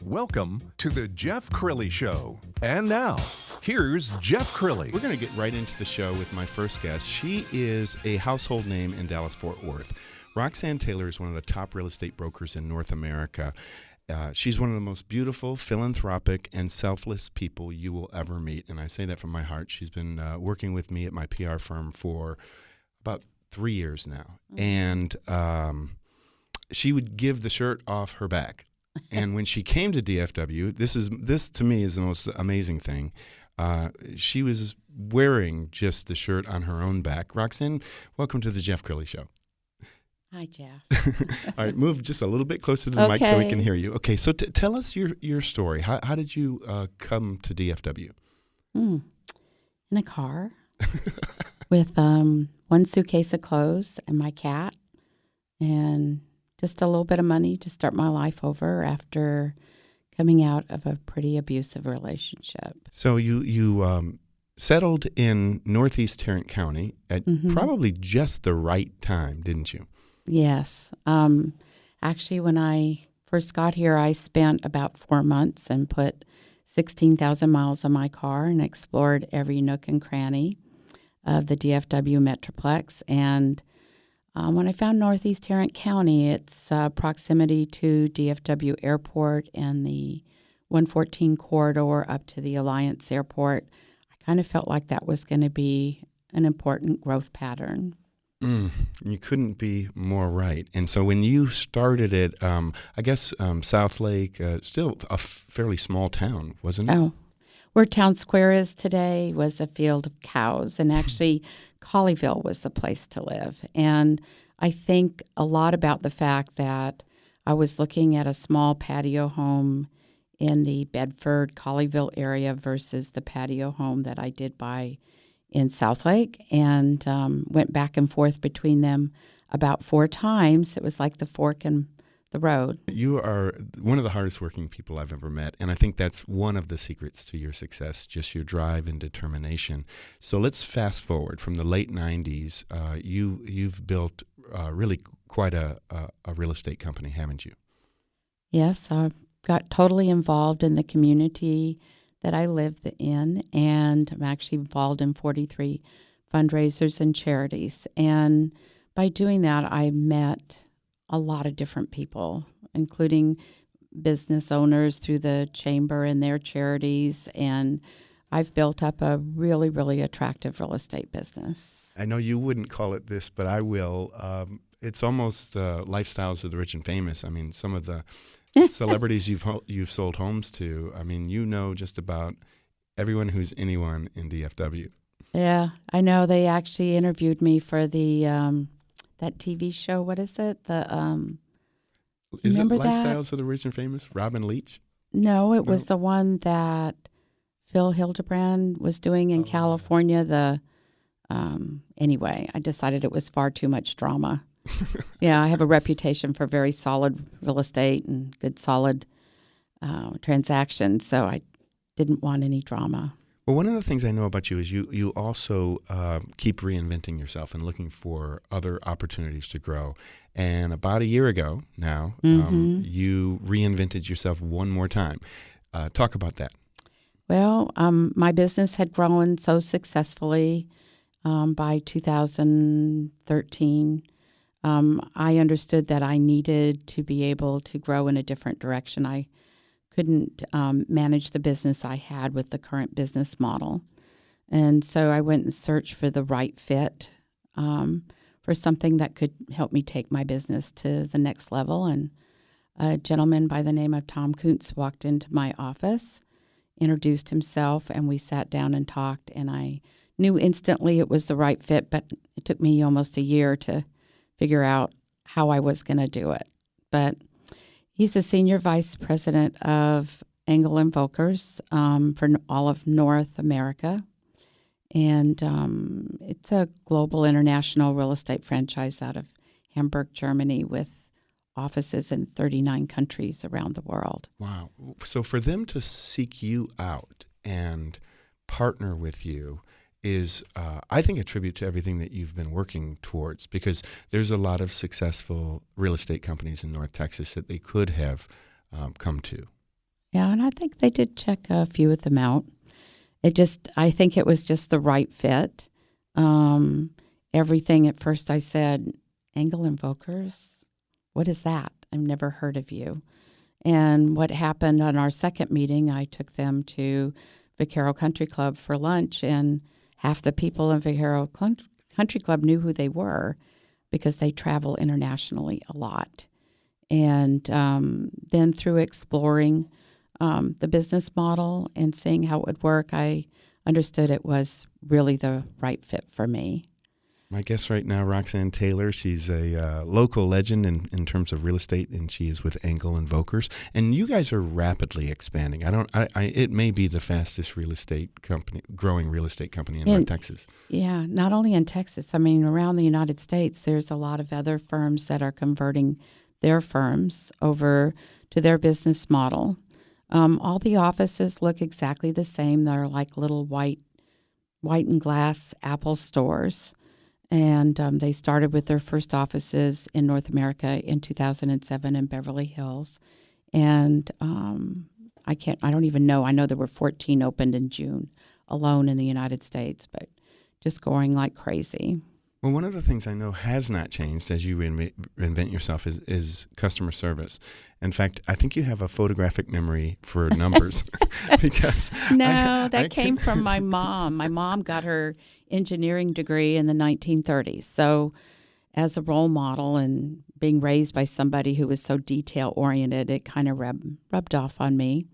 Welcome to the Jeff Crilley Show. And now, here's Jeff Crilley. We're going to get right into the show with my first guest. She is a household name in Dallas-Fort Worth. Roxann Taylor is one of the top real estate brokers in North America. She's one of the most beautiful, philanthropic, and selfless people you will ever meet. And I say that from my heart. She's been working with me at my PR firm for about 3 years now. And she would give the shirt off her back. And when she came to DFW, this to me is the most amazing thing. She was wearing just the shirt on her own back. Roxann, welcome to the Jeff Crilley Show. Hi, Jeff. All right, move just a little bit closer to the mic so we can hear you. Okay, so tell us your story. How did you come to DFW? In a car with one suitcase of clothes and my cat, and just a little bit of money to start my life over after coming out of a pretty abusive relationship. So you settled in Northeast Tarrant County at probably just the right time, didn't you? Yes. Actually, when I first got here, I spent about 4 months and put 16,000 miles on my car and explored every nook and cranny of the DFW Metroplex. And when I found Northeast Tarrant County, its proximity to DFW Airport and the 114 corridor up to the Alliance Airport, I kind of felt like that was going to be an important growth pattern. You couldn't be more right. And so when you started it, I guess South Lake, still a fairly small town, wasn't it? Oh, where Town Square is today was a field of cows, and actually Colleyville was the place to live. And I think a lot about the fact that I was looking at a small patio home in the Bedford, Colleyville area versus the patio home that I did buy in South Lake, and went back and forth between them about 4 times. It was like the fork in the road. You are one of the hardest working people I've ever met, and I think that's one of the secrets to your success, just your drive and determination. So let's fast forward from the late 90s. You've built really quite a real estate company, haven't you? Yes, I got totally involved in the community that I live in, and I'm actually involved in 43 fundraisers and charities. And by doing that, I met a lot of different people, including business owners through the chamber and their charities. And I've built up a really, really attractive real estate business. I know you wouldn't call it this, but I will. It's almost lifestyles of the rich and famous. I mean, some of the celebrities you've sold homes to. I mean, you know just about everyone who's anyone in DFW. Yeah, I know. They actually interviewed me for the that TV show. What is it? Is it Lifestyles that? Of the Rich and Famous? Robin Leach? No, it was the one that Phil Hildebrand was doing in California. Anyway, I decided it was far too much drama. Yeah, I have a reputation for very solid real estate and good solid transactions, so I didn't want any drama. Well, one of the things I know about you is you also keep reinventing yourself and looking for other opportunities to grow. And about a year ago now, you reinvented yourself one more time. Talk about that. Well, my business had grown so successfully by 2013. I understood that I needed to be able to grow in a different direction. I couldn't manage the business I had with the current business model. And so I went and searched for the right fit for something that could help me take my business to the next level. And a gentleman by the name of Tom Kuntz walked into my office, introduced himself, and we sat down and talked. And I knew instantly it was the right fit, but it took me almost a year to figure out how I was going to do it. But he's the senior vice president of Engel Völkers for all of North America. And it's a global international real estate franchise out of Hamburg, Germany, with offices in 39 countries around the world. Wow. So for them to seek you out and partner with you is, I think, a tribute to everything that you've been working towards, because there's a lot of successful real estate companies in North Texas that they could have come to. Yeah, and I think they did check a few of them out. I think it was just the right fit. Um, Everything at first I said, Engel Völkers, what is that? I've never heard of you. And what happened on our second meeting, I took them to Vaquero Country Club for lunch, and half the people in Vaquero Country Club knew who they were because they travel internationally a lot. And then through exploring the business model and seeing how it would work, I understood it was really the right fit for me. My guest right now, Roxann Taylor. She's a local legend in terms of real estate, and she is with Engel Völkers. And you guys are rapidly expanding. It may be the fastest growing real estate company in North Texas. Yeah, not only in Texas. I mean, around the United States, there's a lot of other firms that are converting their firms over to their business model. All the offices look exactly the same. They're like little white and glass Apple stores. And they started with their first offices in North America in 2007 in Beverly Hills. And I don't even know. I know there were 14 opened in June alone in the United States, but just going like crazy. Well, one of the things I know has not changed as you reinvent yourself is customer service. In fact, I think you have a photographic memory for numbers. because that came from my mom. My mom got her engineering degree in the 1930s. So as a role model and being raised by somebody who was so detail-oriented, it kind of rubbed off on me.